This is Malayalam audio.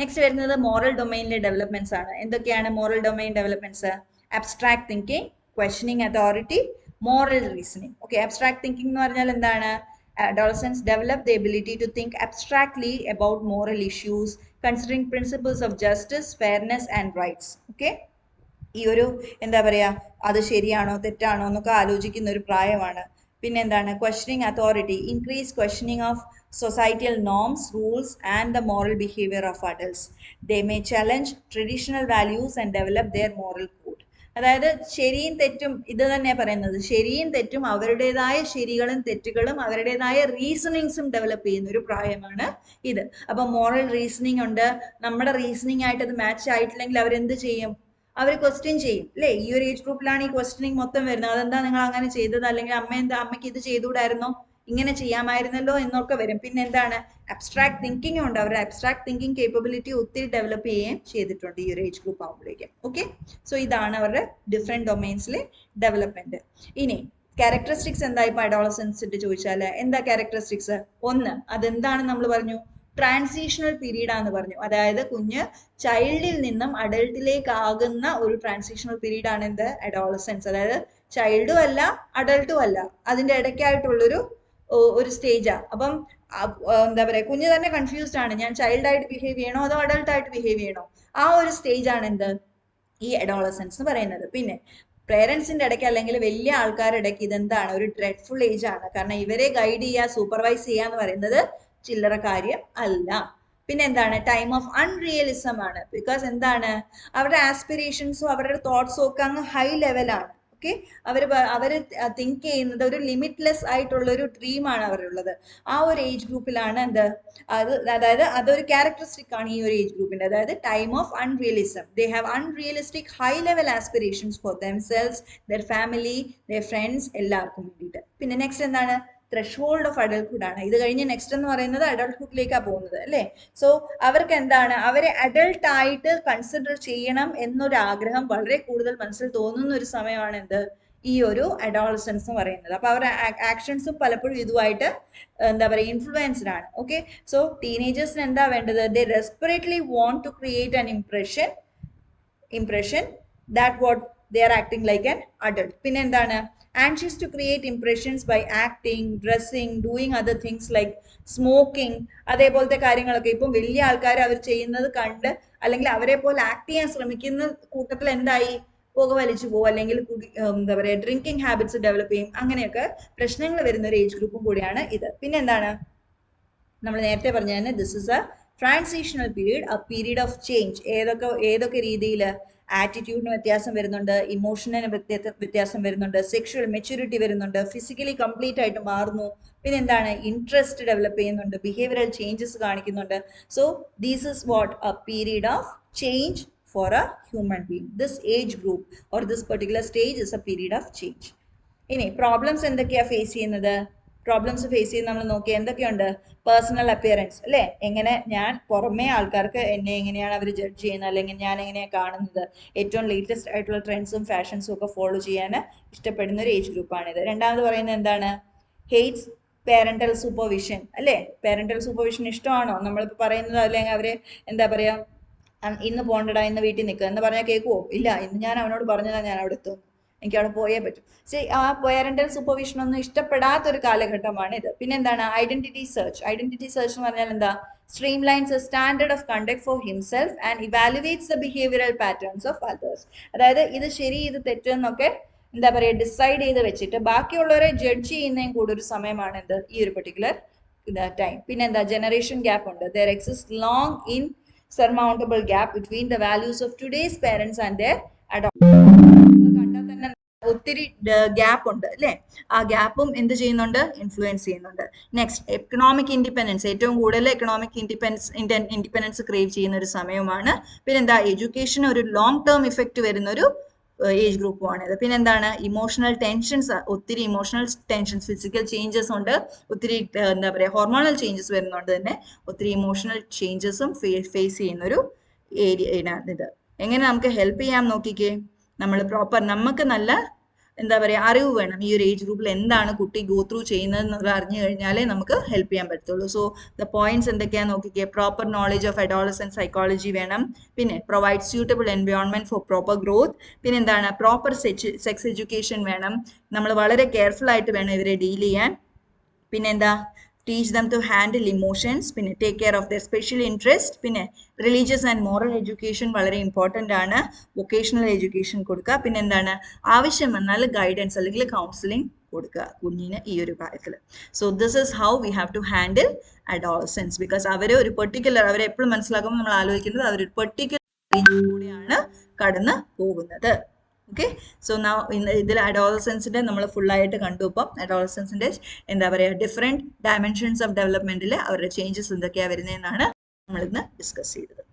നെക്സ്റ്റ് വരുന്നത് മോറൽ ഡൊമൈനിലെ ഡെവലപ്മെന്റ്സ് ആണ്. എന്തൊക്കെയാണ് moral domain developments? Abstract thinking, questioning authority, moral reasoning. Okay, abstract thinking എന്ന് പറഞ്ഞാൽ എന്താണ്? Adolescents develop the ability to think abstractly about moral issues, considering principles of justice, fairness and rights. Okay, ഈ ഒരു എന്താ പറയാ, അത് ശരിയാണോ തെറ്റാണോ എന്നൊക്കെ ആലോചിക്കുന്ന ഒരു പ്രായമാണ്. പിന്നെ എന്താണ്? Questioning authority, increase questioning of societal norms, rules and the moral behavior of adults. They may challenge traditional values and develop their moral code. അതായത് ശരിയും തെറ്റും ഇത് തന്നെ പറയുന്നത്, ശരിയും തെറ്റും അവരുടേതായ ശരികളും തെറ്റുകളും അവരുടേതായ റീസണിങ്സും ഡെവലപ്പ് ചെയ്യുന്ന ഒരു പ്രായമാണ് ഇത്. അപ്പൊ മോറൽ റീസണിങ് ഉണ്ട്. നമ്മുടെ റീസണിങ് ആയിട്ട് അത് മാച്ച് ആയിട്ടില്ലെങ്കിൽ അവരെന്ത് ചെയ്യും? അവർ ക്വസ്റ്റ്യൻ ചെയ്യും അല്ലേ? ഈ ഒരു ഏജ് ഗ്രൂപ്പിലാണ് ഈ ക്വസ്റ്റ്യനിങ് മൊത്തം വരുന്നത്. അതെന്താ നിങ്ങൾ അങ്ങനെ ചെയ്തത്, അല്ലെങ്കിൽ അമ്മയ്ക്ക് ഇത് ചെയ്തുകൂടായിരുന്നോ, ഇങ്ങനെ ചെയ്യാമായിരുന്നല്ലോ എന്നൊക്കെ വരും. പിന്നെ എന്താണ്? അബ്സ്ട്രാക്ട് തിങ്കിങ് ഉണ്ട്. അവരുടെ അബ്സ്ട്രാക്ട് തിങ്കിങ് കേപ്പബിലിറ്റി ഒത്തിരി ഡെവലപ്പ് ചെയ്യുകയും ചെയ്തിട്ടുണ്ട് ഈ ഒരു ഏജ് ഗ്രൂപ്പ് ആകുമ്പോഴേക്കും. ഓക്കെ, സോ ഇതാണ് അവരുടെ ഡിഫറെന്റ് ഡൊമൈൻസിലെ ഡെവലപ്മെന്റ്. ഇനി ക്യാരക്ടറിസ്റ്റിക്സ് എന്താ ഇപ്പൊ അഡോളസൻസിന്റെ ചോദിച്ചാല് എന്താ ക്യാരക്ടറിസ്റ്റിക്സ്? ഒന്ന്, അതെന്താണ് നമ്മൾ പറഞ്ഞു? ട്രാൻസിഷണൽ പീരീഡ് ആണെന്ന് പറഞ്ഞു. അതായത് കുഞ്ഞ് ചൈൽഡിൽ നിന്നും അഡൾട്ടിലേക്ക് ആകുന്ന ഒരു ട്രാൻസിഷണൽ പീരീഡ് ആണ് എന്ത്? അഡോളസൻസ്. അതായത് ചൈൽഡും അല്ല അഡൾട്ടും അല്ല, അതിന്റെ ഇടയ്ക്കായിട്ടുള്ളൊരു സ്റ്റേജാ. അപ്പം എന്താ പറയാ, കുഞ്ഞ് തന്നെ കൺഫ്യൂസ്ഡ് ആണ്, ഞാൻ ചൈൽഡ് ആയിട്ട് ബിഹേവ് ചെയ്യണോ അതോ അഡൾട്ട് ആയിട്ട് ബിഹേവ് ചെയ്യണോ? ആ ഒരു സ്റ്റേജ് ആണ് എന്ത്? ഈ അഡോളസൻസ് എന്ന് പറയുന്നത്. പിന്നെ പേരൻസിന്റെ ഇടയ്ക്ക് അല്ലെങ്കിൽ വലിയ ആൾക്കാരുടെ ഇടയ്ക്ക് ഇതെന്താണ്? ഒരു ഡ്രെഡ്ഫുൾ ഏജ് ആണ്. കാരണം ഇവരെ ഗൈഡ് ചെയ്യുക, സൂപ്പർവൈസ് ചെയ്യുക എന്ന് പറയുന്നത് ചില്ലറ കാര്യം അല്ല. പിന്നെ എന്താണ്? ടൈം ഓഫ് അൺറിയലിസം ആണ്. ബിക്കോസ് എന്താണ്? അവരുടെ ആസ്പിറേഷൻസും അവരുടെ തോട്ട്സും ഒക്കെ അങ്ങ് ഹൈ ലെവലാണ്. ഓക്കെ, അവര് തിങ്ക് ചെയ്യുന്നത് ഒരു ലിമിറ്റ്ലെസ് ആയിട്ടുള്ള ഒരു ഡ്രീമാണ് അവരുള്ളത്. ആ ഒരു ഏജ് ഗ്രൂപ്പിലാണ് എന്ത്? അതായത് അതൊരു ക്യാരക്ടറിസ്റ്റിക് ആണ് ഈ ഒരു ഏജ് ഗ്രൂപ്പിന്റെ. അതായത് time of unrealism. They have unrealistic high level aspirations for themselves, their family, their friends, എല്ലാവർക്കും വേണ്ടിയിട്ട്. പിന്നെ നെക്സ്റ്റ് എന്താണ്? ത്രെഷ്ഹോൾഡ് ഓഫ് അഡൾട്ട്ഹുഡ് ആണ്. ഇത് കഴിഞ്ഞ് നെക്സ്റ്റ് എന്ന് പറയുന്നത് അഡൾട്ട്ഹുഡിലേക്കാണ് പോകുന്നത് അല്ലേ? സോ അവർക്ക് എന്താണ്? അവരെ അഡൾട്ട് ആയിട്ട് കൺസിഡർ ചെയ്യണം എന്നൊരു ആഗ്രഹം വളരെ കൂടുതൽ മനസ്സിൽ തോന്നുന്ന ഒരു സമയമാണ് എന്ത്? ഈ ഒരു അഡോളസൻസ് എന്ന് പറയുന്നത്. അപ്പൊ അവരുടെ ആക്ഷൻസും പലപ്പോഴും ഇതുമായിട്ട് എന്താ പറയുക, ഇൻഫ്ലുവൻസ്ഡ് ആണ്. ഓക്കെ, സോ ടീനേജേഴ്സിന് എന്താ വേണ്ടത്? They desperately want to create an impression that what they are acting like an adult. പിന്നെ എന്താണ്? anxious to create impressions by acting, dressing, doing other things like smoking. അതേപോലത്തെ കാര്യങ്ങളൊക്കെ ഇപ്പം വലിയ ആൾക്കാർ അവർ ചെയ്യുന്നത് കണ്ട് അല്ലെങ്കിൽ അവരെ പോലെ ആക്ട് ചെയ്യാൻ ശ്രമിക്കുന്ന കൂട്ടത്തിൽ എന്തായി? പുക വലിച്ചു പോകും, അല്ലെങ്കിൽ എന്താ പറയുക, ഡ്രിങ്കിങ് ഹാബിറ്റ്സ് ഡെവലപ്പ് ചെയ്യും. അങ്ങനെയൊക്കെ പ്രശ്നങ്ങൾ വരുന്ന ഒരു ഏജ് ഗ്രൂപ്പും കൂടിയാണ് ഇത്. പിന്നെ എന്താണ്? നമ്മൾ നേരത്തെ പറഞ്ഞ തന്നെ this is A transitional period, A period of change. ഏതൊക്കെ രീതിയിൽ? ആറ്റിറ്റ്യൂഡിന് വ്യത്യാസം വരുന്നുണ്ട്, ഇമോഷനിന് വ്യത്യാസം വരുന്നുണ്ട്, സെക്ഷുവൽ മെച്യൂരിറ്റി വരുന്നുണ്ട്, ഫിസിക്കലി കംപ്ലീറ്റ് ആയിട്ട് മാറുന്നു. പിന്നെ എന്താണ്? ഇൻട്രസ്റ്റ് ഡെവലപ്പ് ചെയ്യുന്നുണ്ട്, ബിഹേവിയറൽ ചേഞ്ചസ് കാണിക്കുന്നുണ്ട്. So this is what? A period of change for A human being. This age group or this particular stage is A period of change. ഇനി പ്രോബ്ലംസ് എന്തൊക്കെയാ ഫേസ് ചെയ്യുന്നത്? പ്രോബ്ലംസ് ഫേസ് ചെയ്ത് നമ്മൾ നോക്കി എന്തൊക്കെയുണ്ട്? പേഴ്സണൽ അപ്പിയറൻസ് അല്ലേ? എങ്ങനെ ഞാൻ പുറമേ ആൾക്കാർക്ക് എന്നെ എങ്ങനെയാണ് അവർ ജഡ്ജ് ചെയ്യുന്നത്, അല്ലെങ്കിൽ ഞാൻ എങ്ങനെയാണ് കാണുന്നത്, ഏറ്റവും ലേറ്റസ്റ്റ് ആയിട്ടുള്ള ട്രെൻഡ്സും ഫാഷൻസും ഒക്കെ ഫോളോ ചെയ്യാൻ ഇഷ്ടപ്പെടുന്ന ഒരു ഏജ് ഗ്രൂപ്പാണിത്. രണ്ടാമത് പറയുന്നത് എന്താണ്? ഹെയ്റ്റ്സ് പേരന്റൽ സൂപ്പർവിഷൻ അല്ലേ? പേരന്റൽ സൂപ്പർവിഷൻ ഇഷ്ടമാണോ? നമ്മളിപ്പോൾ പറയുന്നത്, അല്ലെങ്കിൽ അവര് എന്താ പറയാ, ഇന്ന് പോണ്ടടാ, ഇന്ന് വീട്ടിൽ നിൽക്കുക എന്ന് പറഞ്ഞാൽ കേൾക്കുവോ? ഇല്ല, ഇന്ന് ഞാൻ അവനോട് പറഞ്ഞതാ ഞാൻ അവിടെ എത്തും, എനിക്ക് അവിടെ പോയേ പറ്റും. ആ പേരന്റൽ സൂപ്പർവിഷൻ ഒന്നും ഇഷ്ടപ്പെടാത്തൊരു കാലഘട്ടമാണ് ഇത്. പിന്നെ എന്താണ്? Identity search. ഐഡന്റിറ്റി സെർച്ച് എന്ന് പറഞ്ഞാൽ എന്താ? streamlines a standard of conduct for himself and evaluates the behavioral patterns of others. അതായത് ഇത് ശരി ഇത് തെറ്റെന്നൊക്കെ എന്താ പറയുക, ഡിസൈഡ് ചെയ്ത് വെച്ചിട്ട് ബാക്കിയുള്ളവരെ ജഡ്ജ് ചെയ്യുന്നതും കൂടെ ഒരു സമയമാണ് എന്ത്? ഈ ഒരു പെർട്ടിക്കുലർ ടൈം. പിന്നെ എന്താ? ജനറേഷൻ ഗ്യാപ്പ് ഉണ്ട്. there exists long insurmountable gap between the values of today's parents and their കണ്ടാൽ തന്നെ ഒത്തിരി ഗ്യാപ്പ് ഉണ്ട് അല്ലേ? ആ ഗ്യാപ്പും എന്ത് ചെയ്യുന്നുണ്ട്? ഇൻഫ്ലുവൻസ് ചെയ്യുന്നുണ്ട്. Next, economic independence. ഏറ്റവും കൂടുതൽ എക്കണോമിക് ഇൻഡിപെൻഡൻസ് ക്രേവ് ചെയ്യുന്ന ഒരു സമയമാണ്. പിന്നെന്താ? എഡ്യൂക്കേഷൻ ഒരു ലോങ് ടേം ഇഫക്റ്റ് വരുന്ന ഒരു ഏജ് ഗ്രൂപ്പുമാണിത്. പിന്നെന്താണ്? ഇമോഷണൽ ടെൻഷൻസ്, ഒത്തിരി ഇമോഷണൽ ടെൻഷൻസ്, ഫിസിക്കൽ ചേഞ്ചസ് ഉണ്ട്, ഒത്തിരി എന്താ പറയുക, ഹോർമോണൽ ചേഞ്ചസ് വരുന്നുണ്ട് തന്നെ ഒത്തിരി ഇമോഷണൽ ചേഞ്ചസും ഫേസ് ചെയ്യുന്ന ഒരു ഏരിയ ഇത്. എങ്ങനെ നമുക്ക് ഹെൽപ്പ് ചെയ്യാൻ നോക്കിക്കേ? നമ്മൾ പ്രോപ്പർ നമുക്ക് നല്ല എന്താ പറയുക അറിവ് വേണം. ഈ ഒരു ഏജ് ഗ്രൂപ്പിൽ എന്താണ് കുട്ടി ഗോ ത്രൂ ചെയ്യുന്നത് എന്നുള്ളത് അറിഞ്ഞു കഴിഞ്ഞാലേ നമുക്ക് ഹെൽപ്പ് ചെയ്യാൻ പറ്റുള്ളൂ. സോ ദ പോയിന്റ്സ് എന്തൊക്കെയാണെന്ന് നോക്കിക്കേ. Proper knowledge of adolescent psychology വേണം. പിന്നെ provide suitable environment for proper growth. പിന്നെ എന്താണ് പ്രോപ്പർ സെക്സ് എഡ്യൂക്കേഷൻ വേണം. നമ്മൾ വളരെ കെയർഫുൾ ആയിട്ട് വേണം ഇവരെ ഡീൽ ചെയ്യാൻ. പിന്നെ എന്താ teach them to handle emotions, പിന്നെ take care of their special interest, പിന്നെ religious and moral education വളരെ ഇമ്പോർട്ടൻ്റ് ആണ്. വൊക്കേഷണൽ എഡ്യൂക്കേഷൻ കൊടുക്കുക. പിന്നെ എന്താണ് ആവശ്യം വന്നാൽ ഗൈഡൻസ് അല്ലെങ്കിൽ കൗൺസിലിംഗ് കൊടുക്കുക കുഞ്ഞിന് ഈ ഒരു കാര്യത്തിൽ. So this is how we have to handle adolescence. Because അവർ ഒരു പെർട്ടിക്കുലർ അവരെ എപ്പോഴും മനസ്സിലാക്കുമ്പോൾ നമ്മൾ ആലോചിക്കുന്നത് അവരൊരു പെർട്ടിക്കുലർ കൂടിയാണ് കടന്ന് പോകുന്നത്. ഓക്കെ, സോ ഇതിൽ അഡോളസൻസിന്റെ നമ്മൾ ഫുൾ ആയിട്ട് കണ്ടു. ഇപ്പം അഡോളസൻസിന്റെ എന്താ പറയുക ഡിഫറെന്റ് ഡയമെൻഷൻസ് ഓഫ് ഡെവലപ്മെന്റിൽ അവരുടെ ചേഞ്ചസ് എന്തൊക്കെയാണ് വരുന്നതെന്നാണ് നമ്മൾ ഇന്ന് ഡിസ്കസ് ചെയ്തത്.